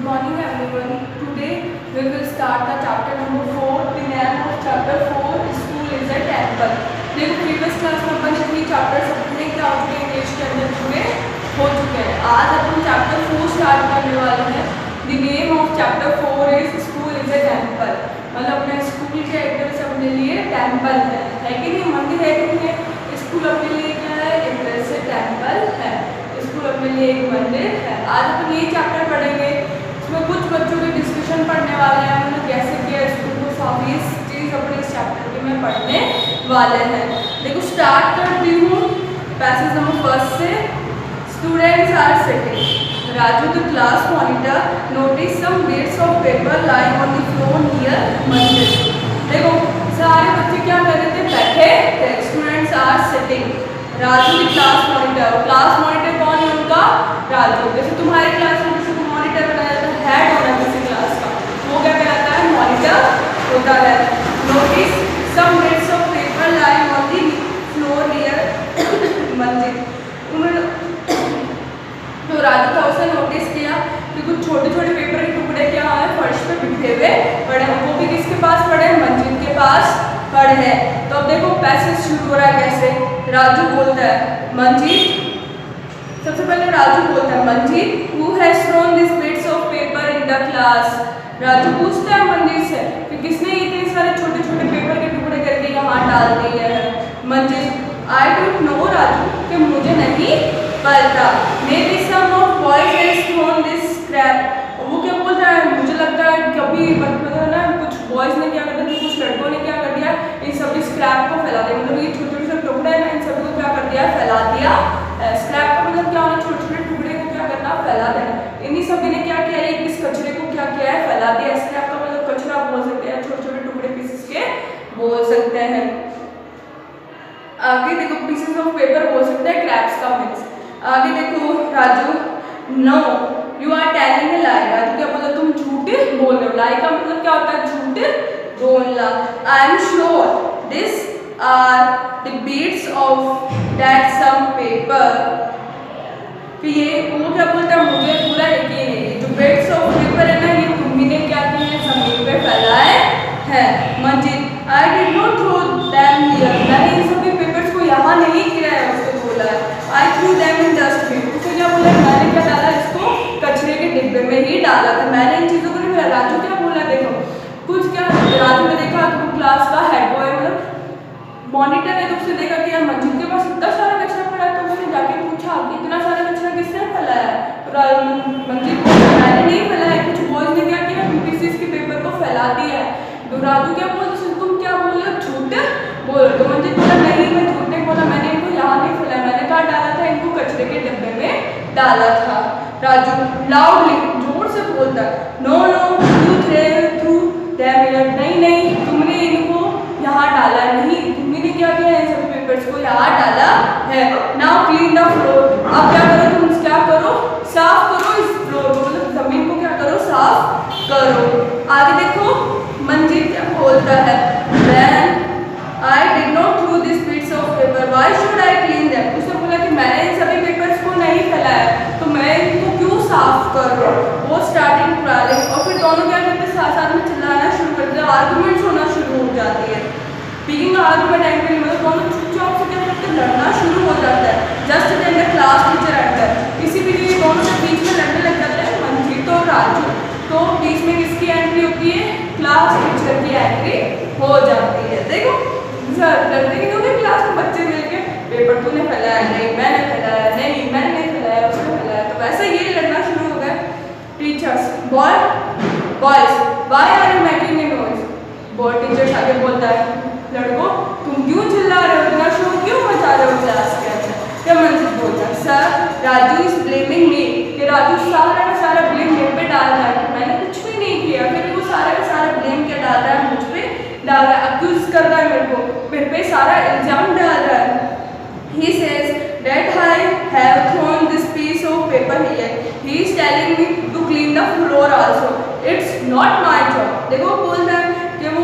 Good morning everyone. Today we will start the chapter number 4. The name of chapter 4 School is a temple. देखो previous class में अपन इतनी chapters अपने क्या हो चुके हैं इंग्लिश के अंदर पूरे हो चुके हैं. आज अपन चैप्टर 4 स्टार्ट करने वाले हैं. The name of chapter 4 is School is a temple. मतलब अपने स्कूल के एक तरह से अपने लिए टेम्पल है कि नहीं, मंदिर है कि नहीं है. स्कूल अपने लिए क्या है, एक तरह से टेम्पल है. स्कूल अपने लिए एक मंदिर है. आज अपन ये चैप्टर पढ़ेंगे. इसमें कुछ बच्चों के डिस्कशन पढ़ने वाले हैं, उन्होंने कैसे किया स्कूल को साफ, ये चीज़ अपने इस चैप्टर के में पढ़ने वाले हैं. देखो स्टार्ट करती हूँ पैसेज नंबर फर्स्ट से. Students are sitting. Raju, the class monitor, noticed some bits of paper lying on the floor near मंदिर. देखो सारे बच्चे क्या कर रहे थे, बैठे थे. Students are sitting. राजू की क्लास मॉनिटर. क्लास मॉनिटर कौन है उनका, राजू. जैसे तुम्हारी क्लास में किसी को मॉनिटर बनाया जाता है, हेड होना किसी क्लास का, वो क्या कहलाता है, मॉनिटर होता है. Notice some bits of paper lying on the floor near mandir. उन्होंने तो राजू था, उसने नोटिस किया कि कुछ छोटे छोटे पेपर के टुकड़े क्या है फर्श पे बिखरे हुए पड़े हैं. वो भी किसके पास पड़े हैं, मंजिल के पास पड़े हैं. तो अब देखो पैसेज शुरू हो रहा है कैसे. राजू बोलता है, मंजीत. सबसे पहले राजू बोलता है, Manjeet who has thrown this bits of paper in the class. Raju पूछता है मंजीत से कि किसने इतने सारे छोटे छोटे पेपर के टुकड़े करके यहाँ डाल दिए हैं. Manjeet, I don't know Raju, कि मुझे नहीं पता. Maybe some of boys has thrown this scrap. वो क्या बोल रहा है, मुझे लगता है कभी मतलब ना कुछ बॉयज ने क्या कर दिया, कुछ लड़कों ने क्या कर दिया, इन सभी स्क्रैप को फैला दिया. मतलब ये छोटे छोटे टुकड़े हैं, इन सभी को क्या कर दिया, फैला दिया. स्क्रैप का मतलब क्या होना, छोटे छोटे टुकड़े को क्या करना, फैला देना. इन्हीं सभी ने क्या किया है, इस कचरे को क्या किया है, फैला दिया. स्क्रैप का मतलब कचरा बोल सकते हैं, छोटे छोटे टुकड़े पीसेस के बोल सकते हैं. आगे देखो पीसेस ऑफ पेपर बोल सकते हैं, क्रैप्स का मिक्स. आगे देखो Raju, no you are telling a lie. Raju क्या बोला, तुम झूठ बोल रहे हो. लाई का मतलब क्या होता है, झूठ बोलना. I am sure this are the bits of that some paper. कि ये वो क्या बोलता है, मुझे पूरा यकीन है जो बिट्स ऑफ पेपर है ना, ये तुम्ही ने क्या किए हैं, जमीन पे फैलाए हैं. Manjil, I did not throw them here. मैंने इन सभी पेपर्स को यहाँ नहीं गिराया, उसको बोला है. आई थ्रू देम इन डस्टबिन. उसने क्या बोला, मैंने क्या डाला, इसको कचरे के डिब्बे में ही डाला था, मैंने इन चीज़ों को नहीं डाला. राजू क्या बोला, देखो कुछ क्या, राजू ने देखा तो क्लास का हेड बॉय मतलब मॉनिटर है, तो उसने देखा कि यार मंजिल के पास इतना सारा कचरा पड़ा है. तो उसने जाके पूछा कि इतना सारा कचरा किसने फैलाया है. मंजिल को मैंने नहीं फैलाया, कुछ बॉयज ने क्या किया, पीसीस के पेपर को फैला दिया है. तो राजू क्या बोलते, तुम क्या बोल रहे हो, झूठ बोल रहे हो. मंजिल बोला, नहीं मैं झूठ नहीं बोला, मैंने इनको यहाँ नहीं फैलाया, मैंने कहाँ डाला था, इनको कचरे के डिब्बे में डाला था. राजू लाउडली, जोर से बोलता है, no no you threw them here. नहीं नहीं, तुमने इनको यहाँ डाला नहीं, तुमने क्या किया है, सभी पेपर्स को यहाँ डाला है. Now clean the floor. अब क्या करो, तुम क्या करो, साफ करो इस फ्लोर को, मतलब जमीन को क्या करो, साफ करो. आगे देखो मंजिल क्या बोलता है, When I did not throw these bits of paper, why should I clean them? उसने बोला कि मैंने इन सभी पेपर्स को नहीं फैलाया, तो मैं इनको क्यों साफ करूँ. वो स्टार्टिंग क्रालिंग, और फिर दोनों क्या करते हैं, साथ साथ में चिल्लाना शुरू करते हैं, आर्गूमेंट्स होना शुरू हो जाती है. बीइंग आर्गूमेंट एंग्री, मतलब दोनों चुपचाप से क्या करते हैं, लड़ना शुरू हो जाता है. Just then the class teacher enter. इसी के लिए दोनों के बीच में लड़ने लग जाते हैं मंजीत और राजू. तो बीच में किसकी एंट्री होती है, क्लास टीचर की एंट्री हो जाती है. देखो लड़ते नहीं होंगे क्लास में बच्चे मिलके, पेपर तूने फैलाया, नहीं मैंने फैलाया, नहीं मैंने नहीं फैलाया, उसने फैलाया. तो वैसे ये लड़ना शुरू हो गया. Teachers, boys why are you making a noise. Boy teachers आगे बोलता है, लड़कों तुम क्यों चिल्ला रहे हो, इतना शोर क्यों मचा रहे हो क्लास के अंदर. क्या मंजिल बोलता है, sir Raju is blaming me. कि राजू सारा का सारा ब्लेम मेरे पे डाल रहा है, मैंने कुछ भी नहीं किया. फिर वो सारा का सारा ब्लेम क्या डाल रहा है, मुझ पे डाल रहा है, अक्यूज कर रहा है मेरे पे सारा इल्जाम डाल रहा है. He says that I have thrown this piece of paper here. He is telling me to clean the floor also. It's not my job. देखो बोल रहा है कि वो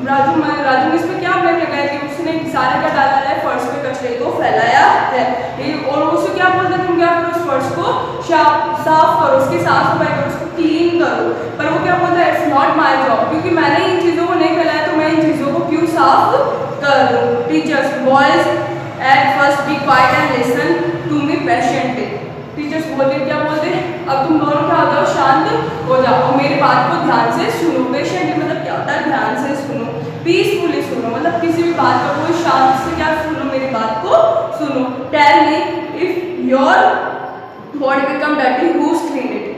राजू ने इस पर क्या ब्लेम लगाया कि उसने सारा क्या डाला है, फर्श पे कचरे को फैलाया है. और उसको क्या बोलता है, तुम क्या करो, उस फर्श को साफ करो, उसकी साफ सफाई करो, उसको क्लीन करो, पर वो क्या बोलता है, इट्स नॉट माई जॉब, क्योंकि मैंने इन चीज़ों को नहीं फैलाया तो मैं इन चीज़ों को क्यों साफ करूँ। Teachers, boys at first be quiet and listen to me patiently. Teachers बोलते क्या बोलते हैं, अब तुम दोनों क्या हो जाओ, शांत हो जाओ और मेरी बात को ध्यान से सुनो। पेशेंटली मतलब क्या होता है, ध्यान से सुनो, पीसफुली सुनो, मतलब किसी भी बात को कोई शांत से क्या सुनो, मेरी बात को सुनो। Tell me if your body become dirty whose clean it.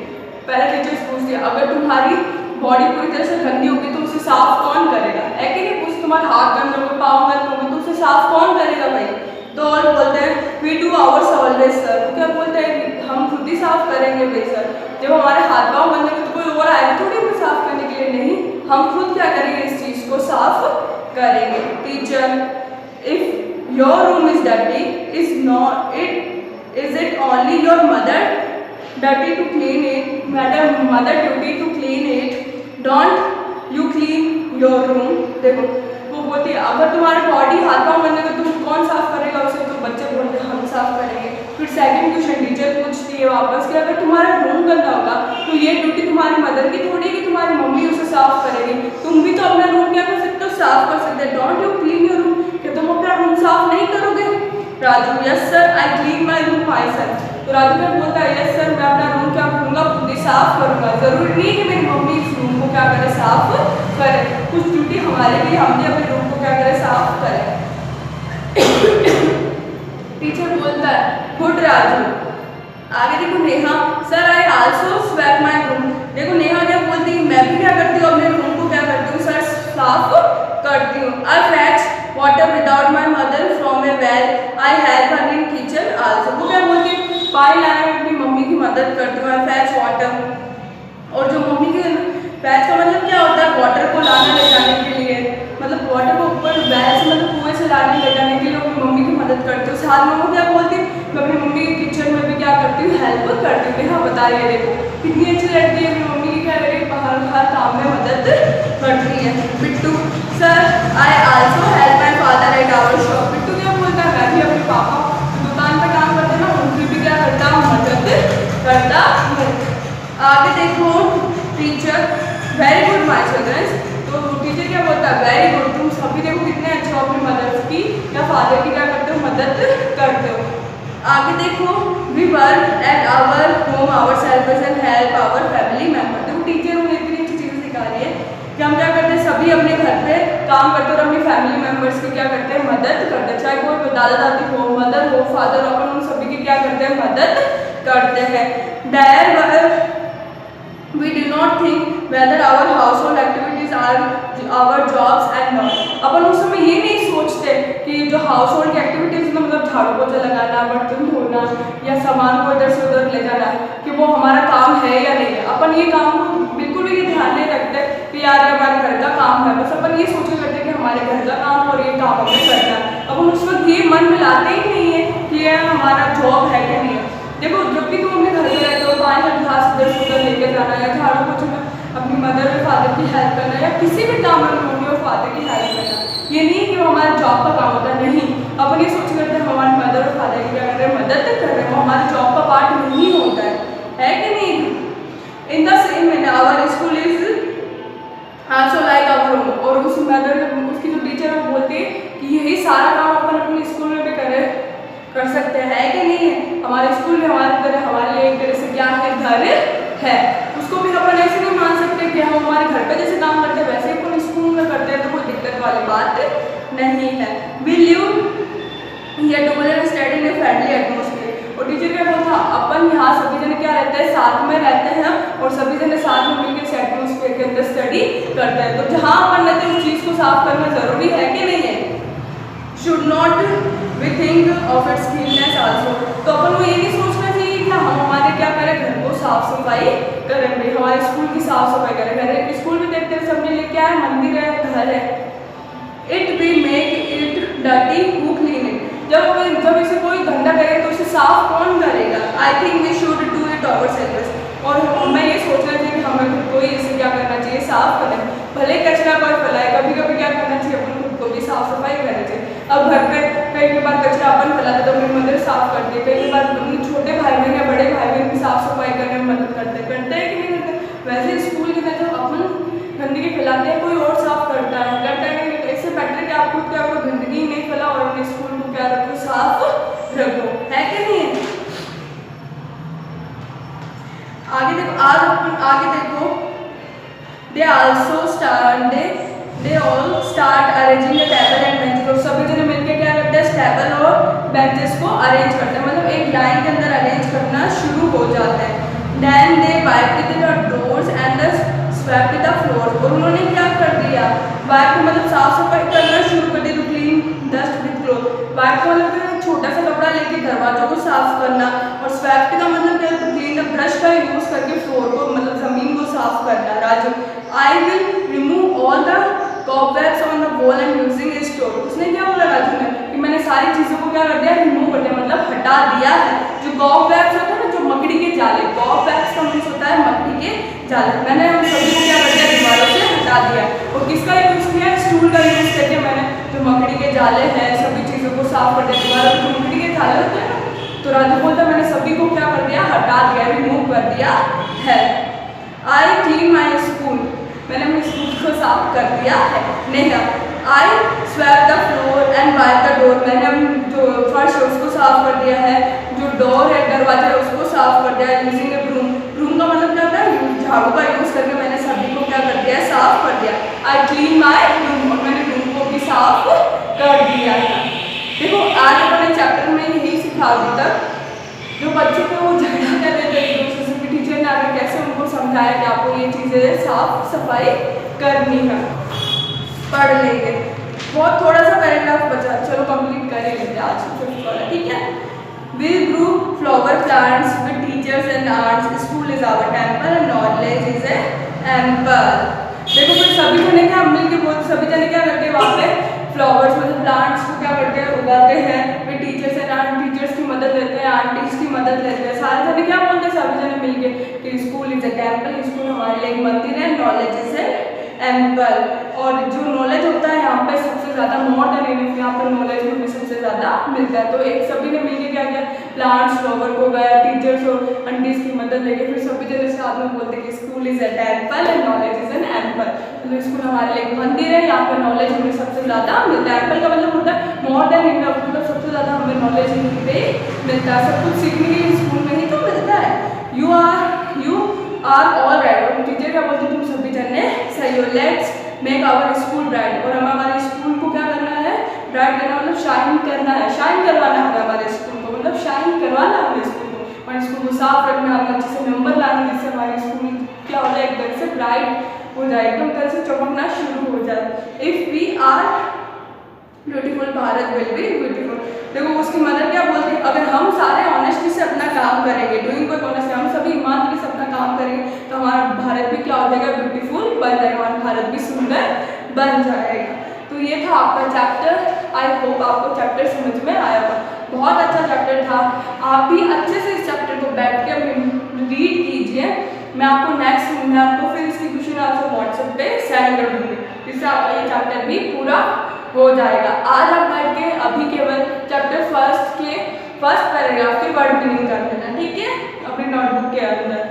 पहले टीचर्स पूछती है, अगर तुम्हारी बॉडी पूरी तरह से गंदी होगी तो उसे साफ कौन करेगा, है कि नहीं। पूछ, तुम्हारे हाथ गंदे होंगे, पाँव गंदे होंगे तो उसे साफ कौन करेगा भाई। तो और बोलते हैं we do ours always sir. तो क्या बोलते हैं, हम खुद ही साफ करेंगे भाई सर। जब हमारे हाथ पाँव गंदे होंगे तो कोई और आएगा थोड़ी हमें साफ करने के लिए, नहीं, हम खुद क्या करेंगे, इस चीज़ को साफ करेंगे। Teacher, if your room is dirty is not it is it only your mother dirty to clean it, mother duty to clean it, don't you clean your room. देखो वो बोलती है, अगर तुम्हारा बॉडी हाथ पाँव गंदे तो तुम कौन साफ करेगा उसे, तो बच्चे बोलते हैं हम साफ करेंगे। फिर सेकंड क्वेश्चन टीचर पूछती है वापस कि अगर तुम्हारा रूम गंदा होगा तो ये ड्यूटी तुम्हारी मदर की थोड़ी कि तुम्हारी मम्मी उसे साफ करेगी, तुम भी तो अपना रूम क्या कर सकते हो, साफ कर सकते हो। Don't you clean your room, क्या तुम अपना रूम साफ नहीं करोगे। Raju, yes sir I clean my room my self. तो राजू क्या बोलता है, यस सर मैं अपना रूम क्या करूँगा, खुद ही साफ करूँगा, जरूरी नहीं कि मेरी मम्मी इस रूम को क्या करे, साफ करे, कुछ ड्यूटी हमारे लिए हम भी अपने रूम को क्या करें, साफ करें। टीचर बोलता है गुड राजू। आगे देखो Neha, sir I also swap my room. देखो नेहा क्या बोलती है, मैं भी क्या करती हूँ, अपने रूम को क्या करती हूँ सर, साफ करती हूँ। I fetch water without my mother from a well, I help her in kitchen also. वो क्या बोलती है, पानी लाने में अपनी मम्मी की मदद करती हूँ। आई फैच वाटर, और जो मम्मी की फैच का मतलब क्या होता है, वाटर को लाने ले जाने के लिए, मतलब वाटर को ऊपर वेल से मतलब कुएं से लाने ले जाने के लिए अपनी मम्मी की मदद करती हूँ। साथ में वो क्या बोलती है, मैं अपनी मम्मी के किचन में भी क्या करती हूँ, हेल्प करती हूँ। हाँ बता रही है, देखो कितनी अच्छी लड़की है, अपनी मम्मी की क्या करेगी, हर काम में मदद करती है। Bittu, sir I also help my father at our shop. Bittu क्या बोलता है, मैं भी अपने पापा दुकान पर काम करते हैं ना, उनकी भी क्या करता हूँ, मदद करता हूँ। आगे देखो teacher, very good my childrens. तो टीचर क्या बोलता है, वेरी गुड, तुम सभी देखो कितने अच्छे हो, अपनी मदर्स की या फादर की क्या करते हो, मदद करते हो। आगे देखो, we work at our home our self and help our family member. देखो टीचर उन्हें इतनी अच्छी चीज़ें सिखा रही है कि हम क्या करते हैं, सभी अपने घर पे काम करते हैं और अपनी फैमिली मेम्बर्स की क्या करते हैं, मदद करते हैं। चाहे कोई दादा दादी हो, मदर हो, फादर हो, अपन उन सभी की क्या करते हैं, मदद करते हैं। There we do not think whether our household activities are our jobs and not। अपन उस समय ये नहीं सोचते कि जो हाउस होल्ड की एक्टिविटीज में मतलब झाड़ू पोछा लगाना, बर्तन धोना या सामान को इधर से उधर ले जाना, कि वो हमारा काम है या नहीं है। अपन ये काम को बिल्कुल भी ध्यान नहीं रखते कि यार ये हमारे घर का काम है, बस अपन ये सोचे करते कि हमारे घर का काम और ये काम हमें करना है। अपन उस वक्त ये मन मिलाते ही नहीं है कि यह हमारा जॉब है कि नहीं है। देखो जब भी तुम अपने घर में रहते हो, पानी का ग्लास इधर से उधर लेके जाना या झाड़ू पोछे में अपनी मदर और फादर की हेल्प करना या किसी भी काम में मम्मी और फादर की हेल्प करना, ये नहीं कि वो हमारे जॉब का काम होता है, नहीं। अपन ये सोच करते हैं हमारे मदर और फादर की क्या कर रहे हैं, मदद कर रहे हैं, वो हमारे जॉब का पार्ट नहीं होता है कि नहीं। In the same way our school is also like our home. और उस मदर उसकी जो टीचर है वो बोलती है कि यही सारा काम अपन अपने स्कूल में भी कर सकते हैं कि नहीं है। हमारे स्कूल में हमारी तरह हमारे लिए एक तरह से क्या है, घर है, उसको भी अपन ऐसे नहीं मान सकते कि हम हमारे घर पे जैसे काम करते हैं वैसे ही अपन स्कूल में करते हैं, तो कोई दिक्कत वाली बात नहीं है। We live here together and study in a friendly atmosphere. और टीचर क्या बोलता, अपन यहाँ सभी जने क्या रहते हैं, साथ में रहते हैं और सभी जने साथ में मिलकर इस एटमॉस्फेयर के अंदर स्टडी करते हैं। तो जहाँ अपन रहते हैं उस चीज़ को साफ करना जरूरी है कि नहीं है। Should not we think of its cleanness also. तो अपन को ये नहीं सोचना चाहिए कि हम हमारे क्या करें, घर को साफ सफाई करेंगे, हमारे स्कूल की साफ सफाई करें। घर स्कूल भी देखते हैं सबने लिए क्या है, मंदिर है, घर है। It we make it dirty who clean it. जब इसे कोई गंदा करे तो इसे साफ कौन करेगा। I think we should do it our self. और हमें ये सोचना चाहिए कि हमें खुद को ही इसे क्या करना चाहिए, साफ करना। भले कचरा कोई फैलाए, कभी कभी क्या करना चाहिए, अपन खुद को भी साफ सफाई करनी चाहिए। अब घर पे कई बार कचरा अपन फैलाते तो अपनी मदर साफ करती है, कई बार छोटे भाई बहन या बड़े भाई बहन भी साफ सफाई करने में मदद करते हैं कि नहीं करते। वैसे आगे देखो, they all start arranging the table and benches। तो सभी जने मिलके क्या करते हैं, टेबल और बेंचेस को अरेंज करते हैं, मतलब एक लाइन के अंदर अरेंज करना शुरू हो जाते हैं। Then they wipe with the doors and the swept with the floors। और उन्होंने क्या कर दिया, वाइप मतलब साफ सफाई करना शुरू कर दी, to clean dust with cloth. Wipe का मतलब छोटा सा कपड़ा लेके दरवाजों को साफ करना, और स्वेप्ट का मतलब क्या है, टू क्लीन द ब्रश का यूज करके फ्लोर को मतलब जमीन को साफ करना। Raju, I will remove all the cobwebs on the wall and using A stove. उसने क्या बोला राजू ने कि मैंने सारी चीज़ों को क्या कर दिया, रिमूव कर दिया, मतलब हटा दिया है। जो कॉबवेब्स होता है ना, जो मकड़ी के जाले, कॉबवेब्स का मीन्स होता है मकड़ी के जाले, मैंने उन सभी को क्या कर दिया, दीवारों से हटा दिया। और किसका यूज़ किया, स्टूल का यूज़ करके मैंने जो मकड़ी के जाले हैं सभी चीज़ों को साफ कर दिया। दीवारों पर मकड़ी के जाले होते हैं ना, तो राजू बोलता मैंने सभी को क्या कर दिया, हटा दिया, रिमूव कर दिया है। आई क्लीन माई स्कूल, मैंने अपने स्कूल को साफ कर दिया है। Neha, I swept the floor and wipe the door, मैंने जो फर्श है उसको साफ कर दिया है, जो डोर है दरवाजा है उसको साफ कर दिया है। यूजिंग ए ब्रूम, ब्रूम का मतलब क्या होता है, झाड़ू का यूज़ करके मैंने सभी को क्या कर दिया है, साफ कर दिया। आई क्लीन माई रूम, और मैंने रूम को भी साफ कर दिया है। देखो आज अपने चैप्टर में यही सिखा अभी तक, जो बच्चों को झगड़ा कर रहे थे एक दूसरे से, टीचर ने आगे कैसे उनको समझाया कि आपको ये चीज़ें साफ सफाई करनी है। पढ़ लेंगे, बहुत थोड़ा सा पैराग्राफ बचा, चलो कंप्लीट कर लेंगे आज, ठीक है। We grew flower plants with teachers and arts, school is our temple and knowledge is a ample। देखो फिर सभी जने क्या मिल के बोलते, सभी जने क्या करते हैं वहाँ पे फ्लावर्स मतलब प्लांट्स को क्या करते हैं, उगाते हैं। वे टीचर्स एंड आर्ट, टीचर्स की मदद लेते हैं, आंटीज की मदद लेते हैं। सारे जने क्या बोलते हैं, सभी जने मिल के कि school is a temple, school हमारे लिए एक मंदिर है, नॉलेज इज ए एम्पल। और जो नॉलेज होता है यहाँ पे सबसे ज़्यादा मॉडर्न इनफ, यहाँ पर नॉलेज हमें सबसे ज़्यादा मिलता है। तो एक सभी ने मिलके क्या किया, प्लांट्स फ्लावर को गया, टीचर्स और आंटीज की मदद लेके फिर सभी जने साथ में बोलते कि school is a temple and knowledge is an ample. तो स्कूल हमारे लिए एक मंदिर है, यहाँ पर नॉलेज हमें सबसे ज़्यादा मिलता है। एम्पल का मतलब होता है मॉडर्न इनफ, मतलब सबसे ज़्यादा हमें नॉलेज यहीं पे मिलता है, सब कुछ सीखने के लिए स्कूल में ही तो मिलता है। यू आर ऑल राइट, और टीचर क्या बोलते तुम सभी जने सही हो। Let's make our school bright, और हमें हमारे स्कूल को क्या करना है, ब्राइट करना मतलब शाइन करना है, शाइन करवाना है हमारे स्कूल को, मतलब शाइन करवाना है हमें स्कूल को, और स्कूल को साफ रखना है, अच्छे से नंबर लाना, जिससे हमारे स्कूल क्या हो जाए, एकदम से ब्राइट हो जाए, एकदम तरह से चमकना शुरू हो जाए। If we are beautiful Bharat will be beautiful. देखो उसकी मदर क्या बोलती है, अगर हम सारे ऑनेस्टी से अपना काम करेंगे, डूइंग वर्क ऑनेस्टली, हम सभी ईमानदारी से अपना काम करेंगे, तो हमारा भारत भी क्या हो जाएगा, ब्यूटीफुल बन जाएगा, हमारा भारत भी सुंदर बन जाएगा। तो ये था आपका चैप्टर। आई होप आपको चैप्टर समझ में आया होगा, बहुत अच्छा चैप्टर था। आप भी अच्छे से इस चैप्टर को बैठ के रीड कीजिए। मैं आपको फिर इसकी क्वेश्चन आंसर व्हाट्सएप पे सेंड कर दूँगी, जिससे आपका ये चैप्टर भी पूरा हो जाएगा। आज आप बैठ के अभी केवल चैप्टर फर्स्ट पैराग्राफ के वर्ड मीनिंग कर लेना, ठीक है, अपनी नोटबुक के अंदर।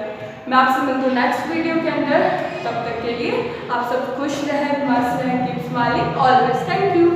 मैं आपसे मिलती हूँ नेक्स्ट वीडियो के अंदर, तब तक के लिए आप सब खुश रहें, मस्त रहें, keep smiling always. Thank you.